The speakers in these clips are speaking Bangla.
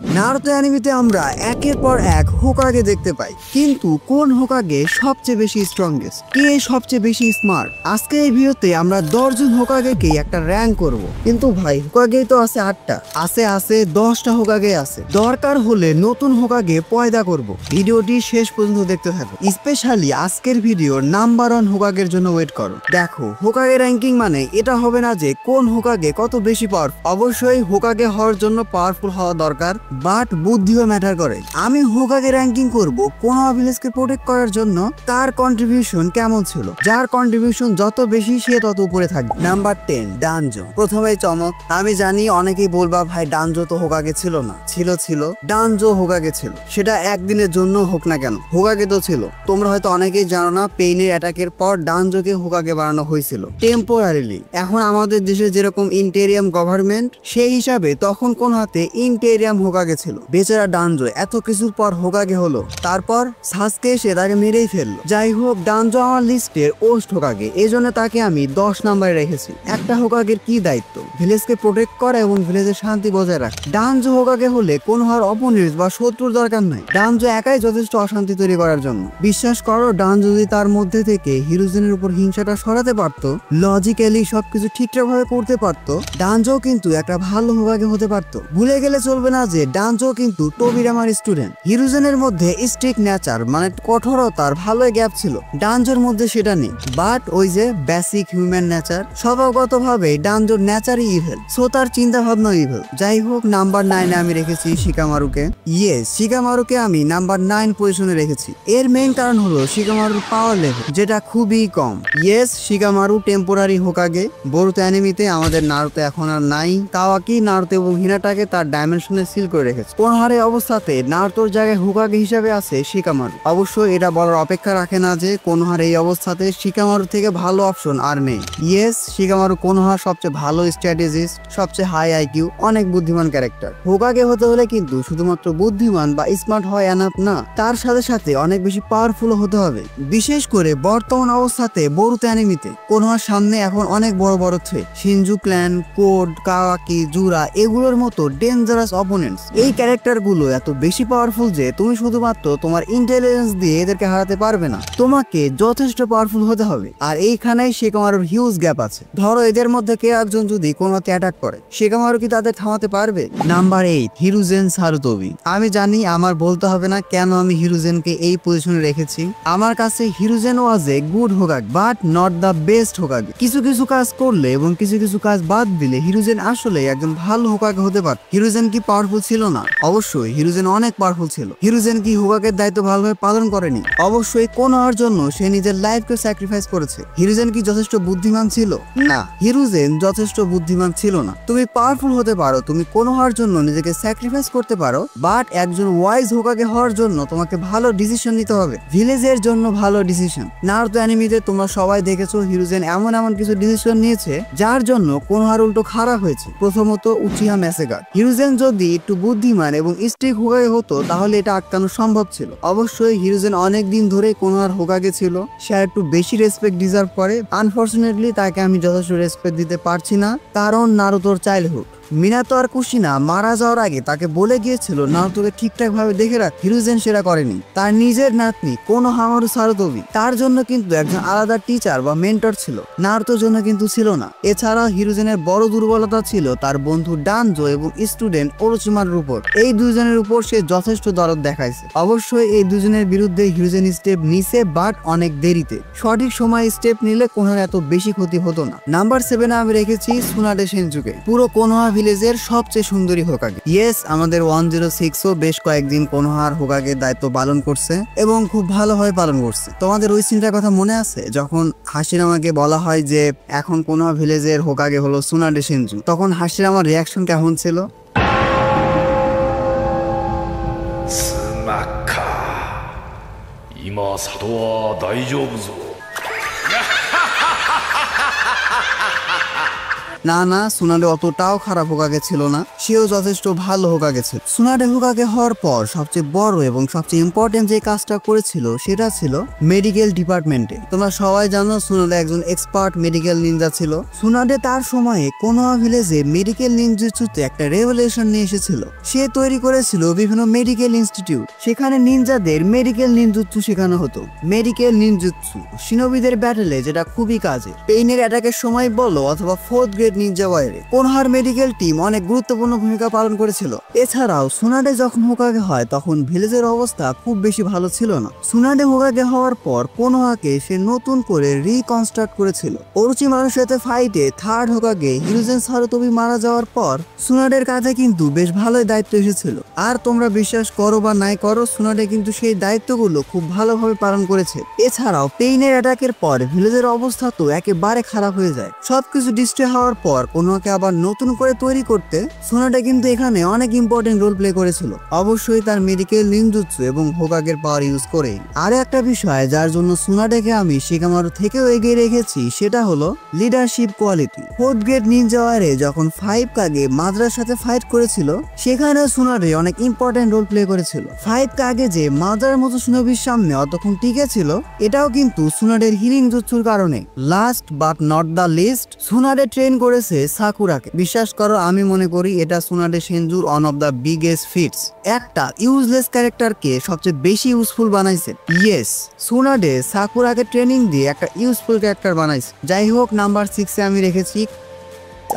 নারুতো অ্যানিমেতে আমরা একের পর এক হোকাগে দেখতে পাই, কিন্তু কোন হোকাগে সবচেয়ে বেশি স্ট্রংগেস্ট, কে সবচেয়ে বেশি স্মার্ট? আজকে এই ভিডিওতে আমরা 10 জন হোকাগেকে একটা র্যাঙ্ক করব। কিন্তু ভাই হোকাগে তো আছে 8টা, আছে 10টা হোকাগে আছে। দরকার হলে নতুন হোকাগে পয়দা করব। ভিডিওটি শেষ পর্যন্ত দেখতে থাকো, স্পেশালি আজকের ভিডিওর নাম্বার 1 হোকাগের জন্য ওয়েট করো। দেখো, হোকাগে র্যাঙ্কিং মানে এটা হবে না যে কোন হোকাগে কত বেশি পাওয়ারফুল। অবশ্যই হোকাগে হওয়ার জন্য পাওয়ারফুল হওয়া দরকার, বাট বুদ্ধিও ম্যাটার করে। আমি হোকাগে র্যাঙ্কিং করব কোনোহা ভিলেজকে প্রোটেক্ট করার জন্য তার কন্ট্রিবিউশন কেমন ছিল। যার কন্ট্রিবিউশন যত বেশি সে তত উপরে থাকবে। নাম্বার 10 ডানজো। প্রথমেই চমক, আমি জানি অনেকেই বলবা ভাই ডানজো তো হোকাগে ছিল না। ছিল ডানজো হোকাগে ছিল, সেটা একদিনের জন্য হোক না কেন, হোকাগে তো ছিল। তোমরা হয়তো অনেকেই জানো না, পেইনের অ্যাটাকের পর ডানজোকে হোকাগে বানানো হয়েছিল টেম্পোরারিলি। এখন আমাদের দেশে যেরকম ইন্টেরিয়াম গভর্নমেন্ট, সেই হিসাবে তখন কোন হাতে ইন্টেরিয়াম হোকাগে ছিল। বেচারা ডানজো এত কিছুর পর হোকাগে হলো, তারপর সাসকে এসে তাকে মেরেই ফেললো। যাই হোক, ডানজো আমার লিস্টের ওস্ট হোকাগে, এই জন্য তাকে আমি 10 নম্বরে রেখেছি। একটা হোকাগের কি দায়িত্ব? ভিলেজকে প্রোটেক্ট করা এবং ভিলেজের শান্তি বজায় রাখা। ডানজো হোকাগে হলে কোন হার অপোনেন্ট বা শত্রুর দরকার নাই, ডানজো একাই যথেষ্ট অশান্তি তৈরি করার জন্য। বিশ্বাস করো, ডানজো যদি তার মধ্যে থেকে হিরোজেনের উপর হিংসাটা সরাতে পারতো, লজিক্যালি সবকিছু ঠিকঠাক ভাবে করতে পারতো, ডানজো কিন্তু একটা ভালো হোকাগে হতে পারতো। ভুলে গেলে চলবে না যে ডানজো কিন্তু তোবিরামার স্টুডেন্ট। হিরোজেনের মধ্যে স্ট্রিক্ট নেচার মানে কঠোরতার ভালোই গ্যাপ ছিল, ডানজোর মধ্যে সেটা নেই। বাট ওই যে বেসিক হিউম্যান নেচার, স্বভাবগতভাবে ডানজোর নেচারই ইভেল, সো তার চিন্তা ভাবনা ইভেল। যাই হোক, নাম্বার 9-এ আমি রেখেছি শিকামারুকে। শিকামারুকে আমি নাম্বার 9 পজিশনে রেখেছি। এর মেইন কারণ হলো শিকামারুর পাওয়ার লেভেল, যেটা খুবই কম। Shikamaru temporary হোকাগে। বরুতো অ্যানিমেতে আমাদের নারুতো এখন আর নাই। কাওয়াকি, নারুতো এবং হিনাটাকে তার ডাইমেনশনে সিল করে রেখেছে। কোনোহারে অবস্থাতে নারুতোর জায়গায় হোকাগে হিসাবে আছে শিকামারু। অবশ্য এটা বলার অপেক্ষা রাখে না যে কোনোহার এই অবস্থাতে শিকামারু থেকে ভালো অপশন আর নেই। শিকামারু কোনোহার সবচেয়ে ভালো স্ট্র্যাটেজিস্ট, সবচেয়ে হাই আইকিউ, অনেক বুদ্ধিমান ক্যারেক্টার। হোকাগে হতে হলে কিন্তু শুধুমাত্র বুদ্ধিমান বা স্মার্ট হয় এনাফ না, তার সাথে সাথে অনেক বেশি পাওয়ারফুল হতে হবে। বিশেষ করে বর্তমান অবস্থাতে বরুতো অ্যানিমেতে কোনোহার সামনে এখন অনেক বড় বড় থ্রেট। শিনজু ক্ল্যান, কোড, কাওয়াকি, জুরা, এগুলোর মতো ডেঞ্জারাস অপোনেন্টস। এই ক্যারেক্টার গুলো এত বেশি পাওয়ারফুল যে তুমি শুধুমাত্র তোমার ইন্টেলিজেন্স দিয়ে এদেরকে হারাতে পারবে না, তোমাকে যথেষ্ট পাওয়ারফুল হতে হবে। আর এইখানেই শিকামারুর হিউজ গ্যাপ আছে। ধরো এদের মধ্যে কেউ একজন যদি কোনোতে অ্যাটাক করে, শিকামারু কি তাদের থামাতে পারবে? নাম্বার 8 হিরোজেন সারুতোবি। আমি জানি আমার বলতে হবে না কেন আমি হিরোজেনকে এই পজিশনে রেখেছি। আমার কাছে Hiruzen was a good Hokage, but not the best Hokage. কিছু কাজ করলে এবং কিছু কাজ বাদ দিলে হিরোজেন আসলে একজন ভালো হোকাগে হতে পারে। হিরোজেন কি পাওয়ারফুল ছিল না? অবশ্যই হিরোজেন অনেক পাওয়ারফুল ছিল। হিরোজেন কি হোকাগের দায়িত্ব ভালোভাবে পালন করেনি? অবশ্যই কোনোহার জন্য সে নিজের লাইফকে স্যাক্রিফাইস করেছে। হিরোজেন কি যথেষ্ট বুদ্ধিমান ছিল? না, হিরোজেন যথেষ্ট বুদ্ধিমান ছিল না। তুমি পাওয়ারফুল হতে পারো, তুমি কোনোহার জন্য নিজেকে স্যাক্রিফাইস করতে পারো, বাট একজন ওয়াইজ হোকাগে হওয়ার জন্য তোমাকে ভালো ডিসিশন নিতে হবে, ভিলেজের জন্য ভালো ডিসিশন। নারুতো অ্যানিমেতে তোমরা সবাই দেখেছো হিরোজেন এমন কিছু ডিসিশন নিয়েছে যার জন্য কোনোহার উল্টো খারাপ হয়েছে। প্রথমত উচিহা ম্যাসেগার। হিরোজেন যদি একটু বুদ্ধিমান এবং স্ট্রিক্ট হোকাগে হতো তাহলে এটা আটকানো সম্ভব ছিল। অবশ্যই হিরোজেন অনেক দিন ধরে কোনোহার হোকাগে ছিল, সে একটু বেশি রেসপেক্ট ডিজার্ভ করে। আনফরচুনেটলি তাকে আমি যথেষ্ট রেসপেক্ট দিতে পারছি না, কারণ নারুতোর চাইল্ডহুড। মিনাতো আর কুশিনা মারা যাওয়ার আগে তাকে বলে গিয়েছিল নারুতোকে ঠিকঠাক ভাবে দেখে রাখ। হিরোজেন সেটা করেনি। তার নিজের নাতনি কোনোহামারু সারুতোবি, তার জন্য কিন্তু একজন আলাদা টিচার বা মেন্টর ছিল, নারুতোর জন্য কিন্তু ছিল না। এছাড়া হিরোজেনের বড় দুর্বলতা ছিল তার বন্ধু ডানজো এবং স্টুডেন্ট ওরোচিমারুর উপর। এই দুজনের উপর সে যথেষ্ট দরদ দেখাইছে। অবশ্যই এই দুজনের বিরুদ্ধে হিরোজেন স্টেপ নিছে, বাট অনেক দেরিতে। সঠিক সময় স্টেপ নিলে কোনোহার এত বেশি ক্ষতি হতো না। নাম্বার 7-এ আমি রেখেছি সুনাডে শিনজুকে। পুরো কোনোহা ভিলেজের সবচেয়ে সুন্দরী হোকাগে। আমাদের 106ও বেশ কয়েকদিন কোনোহার হোকাগের দায়িত্ব পালন করছে এবং খুব ভালোভাবে পালন করছে। তোমাদের ওই সিনটার কথা মনে আছে যখন হাশিরামাকে বলা হয় যে এখন কোনোহা ভিলেজের হোকাগে হলো সুনাডে শিনজু, তখন হাশিরামার রিয়াকশন কেমন ছিল? না না, সুনাডে অতটাও খারাপ হোকাগে ছিল না, সেও যথেষ্ট ভালো হোকাগে ছিল। সুনাডে হোকাগে হওয়ার পর সবচেয়ে বড় এবং সবচেয়ে ইম্পর্টেন্ট যে কাজটা করেছিল সেটা ছিল মেডিকেল ডিপার্টমেন্টে। তোমরা সবাই জানো সুনাডে একজন এক্সপার্ট মেডিকেল নিনজা ছিল। সুনাডে তার সময়ে কোনোয়া ভিলেজে মেডিকেল নিনজুৎসুতে একটা রেভলিউশন নিয়ে এসেছিল। সে তৈরি করেছিল বিভিন্ন মেডিকেল ইনস্টিটিউট, সেখানে নিনজাদের মেডিকেল নিনজুৎসু শেখানো হতো। মেডিকেল নিনজুৎসু শিনোবিদের ব্যাটেলে যেটা খুবই কাজে, পেইনের অ্যাটাকের সময় বলো অথবা 4th গ্রেড নিনজা ওয়ারে কোনোহার মেডিকেল টিম অনেক গুরুত্বপূর্ণ ভূমিকা পালন করেছিল। এছাড়াও সুনাডে যখন হোকাগে হয় তখন ভিলেজের অবস্থা খুব বেশি ভালো ছিল না। সুনাডে হোকাগে হওয়ার পর কোনোহাকে সে নতুন করে রিকনস্ট্রাক্ট করেছিল। ওরোচিমারুর সাথে ফাইটে 3rd হোকাগে হিরোজেন সারুতোবি মারা যাওয়ার পর সুনাডের কাঁধে কিন্তু বেশ ভালোই দায়িত্ব এসেছিল। আর তোমরা বিশ্বাস করো বা নাই করো, সুনাডে কিন্তু সেই দায়িত্বগুলো খুব ভালোভাবে পালন করেছে। এছাড়াও পেইনের অ্যাটাকের পর ভিলেজের অবস্থা তো একেবারে খারাপ হয়ে যায়। সবকিছু ডিস্ট্রয় হওয়ার পর কোনোকে আবার নতুন করে তৈরি করতে সুনাডে কিন্তু এখানে অনেক ইম্পর্টেন্ট রোল প্লে করেছিল, অবশ্যই তার মেডিকেল নিনজুৎসু এবং হোকাগের পাওয়ার ইউজ করে। আর একটা বিষয় যার জন্য সুনাডেকে আমি শিকামারু থেকেও এগিয়ে রেখেছি সেটা হলো leadership quality. 4th grade ninja ওয়ারে যখন 5 কাগে মাদ্রার সাথে ফাইট করেছিল সেখানে সুনাডে অনেক ইম্পর্টেন্ট রোল প্লে করেছিল। 5 কাগে যে মাদ্রার মতো শিনোবির সামনে অতক্ষণ টিকে ছিল এটাও কিন্তু সুনাডের হিলিং জুৎসুর কারণে। Last but not the least, Tsunade train করেছে সাকুরাকে। বিশ্বাস করো, আমি মনে করি এটা সুনাডে সেনজুর one of the biggest feats. একটা ইউজলেস ক্যারেক্টারকে সবচেয়ে বেশি ইউজফুল বানাইছে। ইয়েস, সুনাডে সাকুরাকে ট্রেনিং দিয়ে একটা ইউজফুল ক্যারেক্টার বানাইছে। যাই হোক, নাম্বার 6 এ আমি রেখেছি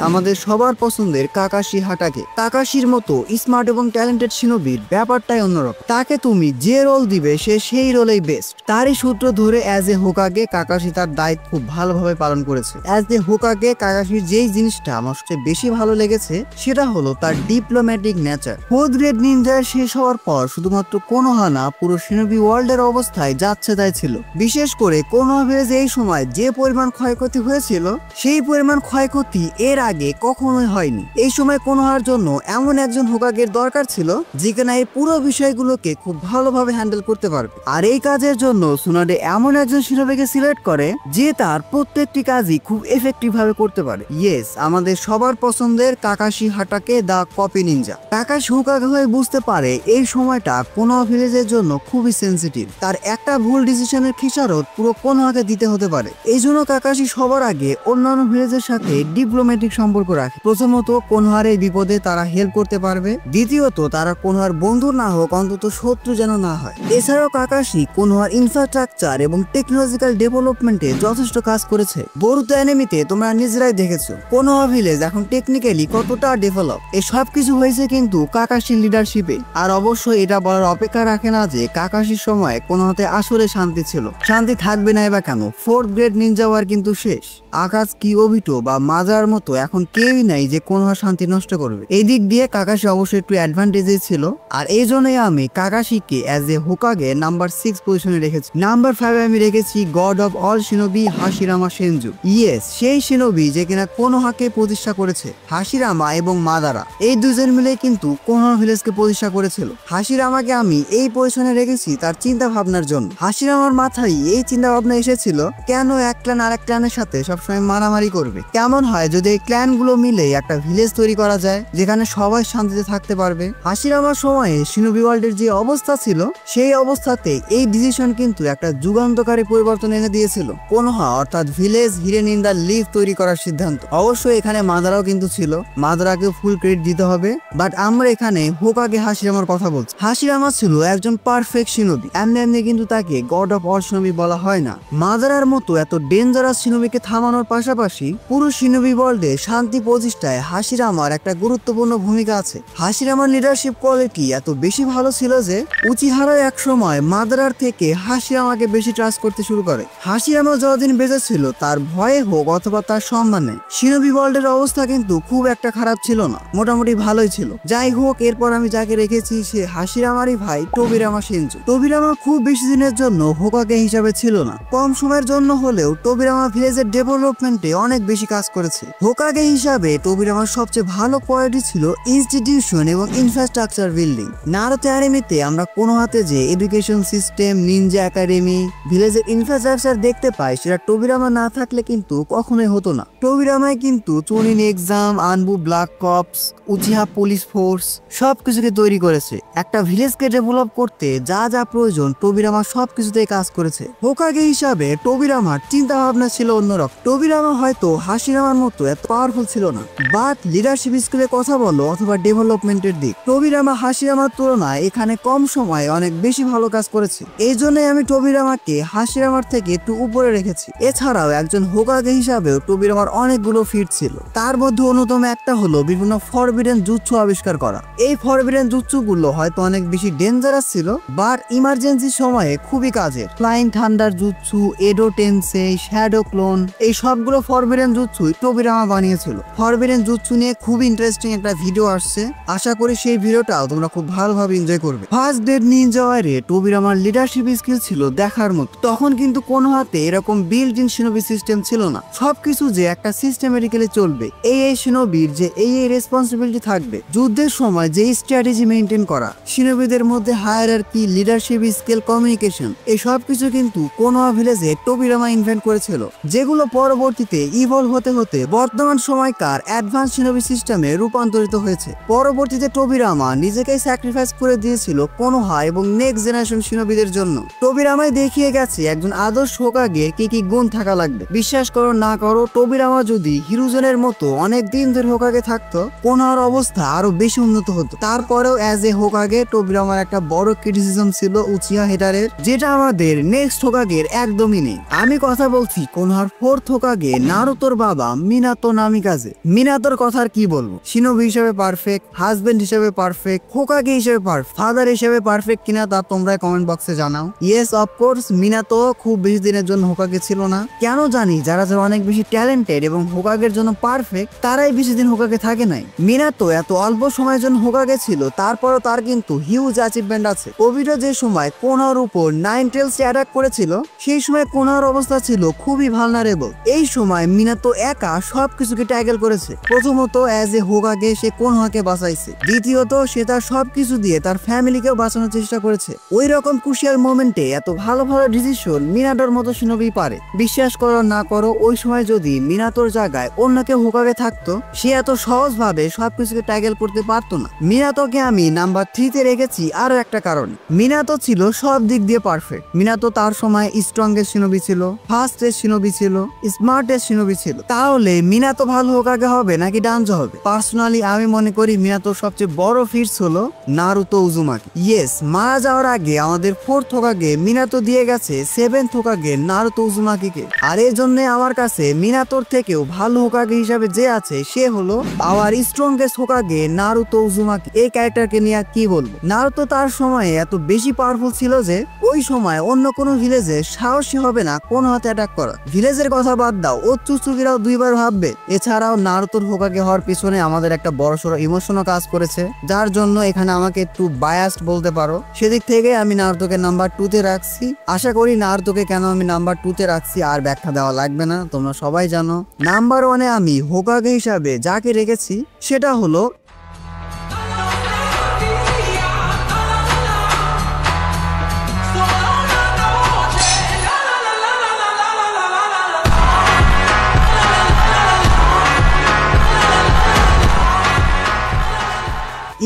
আমাদের সবার পছন্দের কাকাশি হাটাকে। কাকাশির মতো স্মার্ট এবং ট্যালেন্টেড শিনোবির ব্যাপারটাই অন্যরকম। তাকে তুমি যে রোল দিবে সে সেই রোলেই বেস্ট। তারই সূত্র ধরে অ্যাজ এ হোকাগে কাকাশি তার দায়িত্ব খুব ভালোভাবে পালন করেছে। অ্যাজ এ হোকাগে কাকাশির যেই জিনিসটা আমার সবচেয়ে বেশি ভালো লেগেছে সেটা হলো তার ডিপ্লোম্যাটিক নেচার। 4th গ্রেড নিনজার শেষ হওয়ার পর শুধুমাত্র কোনোহা না, পুরো শিনোবি ওয়ার্ল্ডের অবস্থায় যাচ্ছে তাই ছিল। বিশেষ করে কোনোহা ভিলেজে এই সময় যে পরিমাণ ক্ষয়ক্ষতি হয়েছিল সেই পরিমাণ ক্ষয়ক্ষতি এর আগে কখনোই হয়নি। এই সময় কোনোহার জন্য এমন একজন হোকাগের দরকার ছিল যে কিনা এই পুরো বিষয়গুলোকে খুব ভালোভাবে হ্যান্ডেল করতে পারবে। আর এই কাজের জন্য সুনাডে এমন একজন শিনোবিকে সিলেক্ট করে যে তার প্রত্যেকটি কাজই খুব এফেক্টিভ ভাবে করতে পারে। ইয়েস, আমাদের সবার পছন্দের কাকাশি হাটাকে দা কপি নিনজা। কাকাশি হোকাগে হয়ে বুঝতে পারে এই সময়টা কোনোহা ভিলেজের জন্য খুবই সেন্সিটিভ। তার একটা ভুল ডিসিশনের খেসারত পুরো কোনোহাকে দিতে হতে পারে। এই জন্য কাকাশি সবার আগে অন্যান্য ভিলেজের সাথে ডিপ্লোম্যাটিক সম্পর্ক রাখে। প্রথমত, কোনোহার এই বিপদে তারা হেল্প করতে পারবে। দ্বিতীয়ত, তারা কোনোহার বন্ধু না হোক, অন্তত শত্রু যেন না হয়। এছাড়াও কাকাশি কোনোহার ইনফ্রাস্ট্রাকচার এবং টেকনোলজিক্যাল ডেভেলপমেন্টে যথেষ্ট কাজ করেছে। বরুতো অ্যানিমেতে তোমরা নিজেরাই দেখেছো কোনোহা ভিলেজ এখন টেকনিক্যালি কতটা ডেভেলপ। এই সব কিছু হয়েছে কিন্তু কাকাশির লিডারশিপে। আর অবশ্যই এটা বলার অপেক্ষা রাখে না যে কাকাশির সময় কোনোহাতে আসলে শান্তি ছিল। শান্তি থাকবে না বা কেন? 4th গ্রেড নিনজা ওয়ার কিন্তু শেষ। আকাতসুকি, ওবিটো বা মাজার মতো এখন কেউই নাই যে কোনোহা শান্তি নষ্ট করবে। এই দিক দিয়ে কাকাশি অবশ্যই একটু অ্যাডভান্টেজে ছিল। আর এই জন্যই আমি কাকাশিকে অ্যাজ এ হোকাগে নাম্বার 6 পজিশনে রেখেছি। নাম্বার 5 আমি রেখেছি god of all shinobi Hashirama Senju. Yes, সেই শিনোবি যে কিনা কোনোহাকে প্রতিষ্ঠা করেছে। হাশিরামা এবং মাদারা এই দুজন মিলে কিন্তু কোনোহা ভিলেজকে প্রতিষ্ঠা করেছিল। হাশিরামাকে আমি এই পজিশনে রেখেছি তার চিন্তা ভাবনার জন্য। হাশিরামার মাথায় এই চিন্তা ভাবনা এসেছিল কেন এক ক্ল্যান আরেক ক্ল্যানের সাথে সবসময় মারামারি করবে। কেমন হয় যদি এই ক্ল্যান গুলো মিলে একটা ভিলেজ তৈরি করা যায় যেখানে সবাই শান্তিতে থাকতে পারবে। হাশিরামার সময়ে শিনোবি ওয়ার্ল্ডের যে অবস্থা ছিল সেই অবস্থাতে এই ডিসিশন কিন্তু একটা যুগান্তকারী পরিবর্তন এনে দিয়েছিল। কোনোহা অর্থাৎ village hidden in the leaf তৈরি করার সিদ্ধান্ত। অবশ্যই এখানে মাদারাও কিন্তু ছিল, মাদারাকে ফুল ক্রেডিট দিতে হবে। বাট আমরা এখানে হোকাগে হাশিরামার কথা বলছি। হাশিরামা ছিল একজন পারফেক্ট শিনোবি। এমনি এমনি কিন্তু তাকে গড অফ অল শিনোবি বলা হয় না। মাদারার মতো এত ডেঞ্জারাস শিনোবিকে থামানোর পাশাপাশি পুরো শিনোবি ওয়ার্ল্ডে শান্তি প্রতিষ্ঠায় হাশিরামার একটা গুরুত্বপূর্ণ ভূমিকা আছে। হাশিরামার লিডারশিপ কোয়ালিটি এত বেশি ভালো ছিল যে উচিহারা এক সময় মাদারার থেকে হাশিরামাকে বেশি ট্রাস্ট করতে শুরু করে। হাশিরামা যতদিন বেঁচে ছিল তার ভয়ে হোক অথবা তার সম্মানে শিনোবি ওয়ার্ল্ডের অবস্থা কিন্তু খুব একটা খারাপ ছিল না, মোটামুটি ভালোই ছিল। যাই হোক, এরপর আমি যাকে রেখেছি সে হাশিরামারই ভাই টোবিরামা সেনজু। টোবিরামা খুব বেশি দিনের জন্য হোকাগে হিসাবে ছিল না, কম সময়ের জন্য হলেও টোবিরামা ভিলেজের ডেভেলপমেন্টে অনেক বেশি কাজ করেছে। হোকাগে হোকাগে হিসাবে টোবিরামার সবচেয়ে ভালো কোয়ালিটি ছিল ইনস্টিটিউশন এবং ইনফ্রাস্ট্রাকচার বিল্ডিং। নারুতো অ্যানিমেতে আমরা কোনো হাতে যে এডুকেশন সিস্টেম, নিনজা একাডেমি, ভিলেজের ইনফ্রাস্ট্রাকচার দেখতে পাই সেটা টোবিরামা না থাকলে কিন্তু কখনোই হতো না। টোবিরামায় কিন্তু Chunin exam, Anbu black ops, Uchiha police force সবকিছুকে তৈরি করেছে। একটা ভিলেজকে ডেভেলপ করতে যা যা প্রয়োজন টোবিরামা সবকিছুতেই কাজ করেছে। হোকাগে হিসাবে টোবিরামার চিন্তা ভাবনা ছিল অন্যরকম। টোবিরামা হয়তো হাশিরামার মতো এত পাওয়ারফুল ছিল না, বাট লিডারশিপ স্কিলের কথা বলো অথবা ডেভেলপমেন্টের দিক, টোবিরামা হাশিরামার তুলনায় এখানে কম সময়ে অনেক বেশি ভালো কাজ করেছে। এই জন্যই আমি টোবিরামাকে হাশিরামার থেকে একটু উপরে রেখেছি। এছাড়াও একজন হোকাগে হিসাবেও টোবিরামার অনেকগুলো ফিট ছিল। তার মধ্যে অন্যতম একটা হলো বিভিন্ন ফরবিডেন জুৎসু আবিষ্কার করা। এই ফরবিডেন জুৎসু গুলো হয়তো অনেক বেশি ডেঞ্জারাস ছিল, বাট ইমার্জেন্সি সময়ে খুবই কাজের। ফ্লাইং থান্ডার জুৎসু, এডো টেনসে, শ্যাডো ক্লোন, এই সবগুলো ফরবিডেন জুৎসুই টোবিরামা বানিয়েছিল। ফরবিডেন জুৎসু নিয়ে খুব ইন্টারেস্টিং একটা ভিডিও আসছে, আশা করি সেই ভিডিওটাও তোমরা খুব ভালোভাবে এনজয় করবে। ফার্স্ট ডেড নিনজা ওয়ারে টোবিরামার লিডারশিপ স্কিল ছিল দেখার মতো। তখন কিন্তু কোনো হাতে এরকম বিল্ট ইন শিনোবি সিস্টেম ছিল না। সবকিছু যে একটা সিস্টেমেটিক্যালি চলবে, এই শিনোবির যে এই রেসপন্সিবিলিটি থাকবে, যুদ্ধের সময় যে স্ট্র্যাটেজি মেনটেন করা, শিনোবিদের মধ্যে হায়ারার্কি, লিডারশিপ স্কিল, কমিউনিকেশন, এই সবকিছু কিন্তু কোনোয়া ভিলেজে টোবিরামা ইনভেন্ট করেছিল, যেগুলো পরবর্তীতে ইভলভ হতে হতে বর্তমান সময়কার অ্যাডভান্স শিনোবি সিস্টেমে রূপান্তরিত হয়েছে। পরবর্তীতে টোবিরামা নিজেকে স্যাক্রিফাইস করে দিয়েছিল কোনোহা এবং নেক্সট জেনারেশন শিনোবিদের জন্য। টোবিরামায় দেখিয়ে গেছে একজন আদর্শ হোকাগে কি কি গুণ থাকা লাগবে। বিশ্বাস করো না করো, টোবিরামা যদি হিরুজনের মতো অনেক দিন ধরে হোকাগে থাকতো, কোনোহার অবস্থা আরো বেশি উন্নত হতো। তারপরেও অ্যাজ এ হোকাগে টোবিরামার একটা বড় ক্রিটিসিজম ছিল উচিহা হেডারের, যেটা আমাদের নেক্সট হোকাগের একদমই নেই। আমি কথা বলছি কোনোহার ফোর্থ হোকাগে নারুতোর বাবা মিনাতো নামিকাজে। মিনাতোর কথা আর কি বলবো, শিনোবি হিসেবে পারফেক্ট, হাজবেন্ড হিসেবে পারফেক্ট, হোকাগে হিসেবে পারফেক্ট, ফাদার হিসেবে পারফেক্ট কিনা তা তোমরা কমেন্ট বক্সে জানাও। ইয়েস অফকোর্স, মিনাতো খুব বেশি দিনের জন্য হোকাগে ছিল না। কেন জানি যারা যারা অনেক বেশি ট্যালেন্টেড এবং হোকাগের জন্য পারফেক্ট তারাই বেশি দিন হোকাগে থাকে নাই। মিনাতো এত অল্প সময়ের জন্য হোকাগে ছিল, তারপরও তার কিন্তু হিউজ অ্যাচিভমেন্ট আছে। কোভিডে যে সময় কোনোহার উপর নাইন টেলস অ্যাটাক করেছিল, সেই সময় কোনোহার অবস্থা ছিল খুবই ভালনারেবল। এই সময় মিনাতো একা সবকিছুকে ট্যাকেল করেছে। প্রথমত অ্যাজ এ হোকাগে সে কোনোহাকে বাঁচাইছে, দ্বিতীয়ত সে তার সবকিছু দিয়ে তার ফ্যামিলিকেও বাঁচানোর চেষ্টা করেছে। ওই রকম ক্রুশিয়াল মোমেন্টে এত ভালো ভালো ডিসিশন মিনাতোর মতো শিনোবি পারে। বিশ্বাস করো না করো, ওই সময় যদি মিনাতোর জায়গায় অন্য কেউ হোকাগে থাকতো, সে এত সহজভাবে সবকিছুকে ট্যাকেল করতে পারতো না। মিনাতোকে আমি নাম্বার 3 তে রেখেছি আরো একটা কারণ, মিনাতো ছিল সব দিক দিয়ে পারফেক্ট। মিনাতো তার সময় স্ট্রংগেস্ট শিনোবি ছিল, ফাস্টেস্ট শিনোবি ছিল, স্মার্টেস্ট শিনোবি ছিল। তাহলে মিনাতো ভালো হোকাগে হবে নাকি ডানজো হবে? পার্সোনালি আমি মনে করি মিনাতোর সবচেয়ে বড় ফিটস হলো নারুতো উজুমাকি। ইয়েস, মারা যাওয়ার আগে আমাদের ফোর্থ হোকাগে মিনাতো দিয়ে গেছে সেভেন্থ হোকাগে নারুতো উজুমাকিকে। আর এই জন্য আমার কাছে মিনাতোর থেকেও ভালো হোকাগে হিসাবে যে আছে সে হলো our strongest Hokage Naruto Uzumaki. এই ক্যারেক্টারকে নিয়ে কি বলবো, নারুতো তার সময়ে এত বেশি পাওয়ারফুল ছিল যে ওই সময় অন্য কোনো ভিলেজে সাহসী হবে না কোনো হাতে অ্যাটাক করা। ভিলেজের কথা বাদ দাও, ওৎসুৎসুকিরাও দুইবার ভাববে। এছাড়াও নারুতোর হোকাগে হওয়ার পিছনে আমাদের একটা বড়সড় ইমোশনও কাজ করেছে, যার জন্য এখানে আমাকে একটু বায়াসড বলতে পারো। সেদিক থেকে আমি নারুতোকে নাম্বার 2 তে রাখছি। আশা করি নারুতোকে কেন আমি নাম্বার 2 তে রাখছি আর ব্যাখ্যা দেওয়া লাগবে না, তোমরা সবাই জানো। নাম্বার 1 এ আমি হোকাগে হিসাবে যাকে রেখেছি সেটা হলো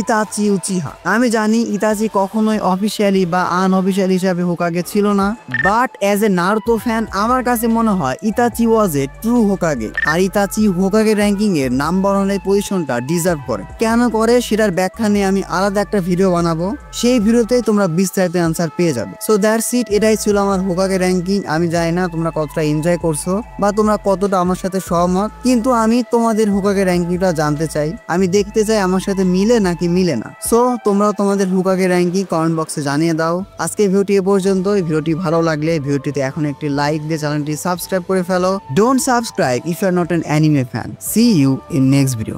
ইতাচি উচিহা। আমি জানি ইতাচি কখনোই অফিসিয়ালি বা আনঅফিসিয়ালি হিসাবে হোকাগে ছিল না, but as a Naruto fan আমার কাছে মনে হয় Itachi was a true Hokage. আর ইতাচি হোকাগে র্যাঙ্কিং এর নাম্বার 1 এর পজিশনটা ডিজার্ভ করে। কেন করে সেটার ব্যাখ্যা নিয়ে আমি আলাদা একটা ভিডিও বানাবো, সেই ভিডিওতে তোমরা বিস্তারিত অ্যান্সার পেয়ে যাবে। সো দ্যাটস ইট, এটাই ছিল আমার হোকাগে র্যাঙ্কিং। আমি জানি না তোমরা কতটা এনজয় করছো বা তোমরা কতটা আমার সাথে সহমত, কিন্তু আমি তোমাদের হোকাগে র্যাঙ্কিংটা জানতে চাই। আমি দেখতে চাই আমার সাথে মিলে নাকি মিলে না। সো তোমরাও তোমাদের হোকাগে র্যাঙ্কিং কমেন্ট বক্সে জানিয়ে দাও। আজকে ভিডিওটি এ পর্যন্ত। ভিডিওটি ভালো লাগলে ভিডিওটিতে এখন একটি লাইক দিয়ে চ্যানেলটি সাবস্ক্রাইব করে ফেলো। Don't subscribe if you are not an anime fan. See you in next video.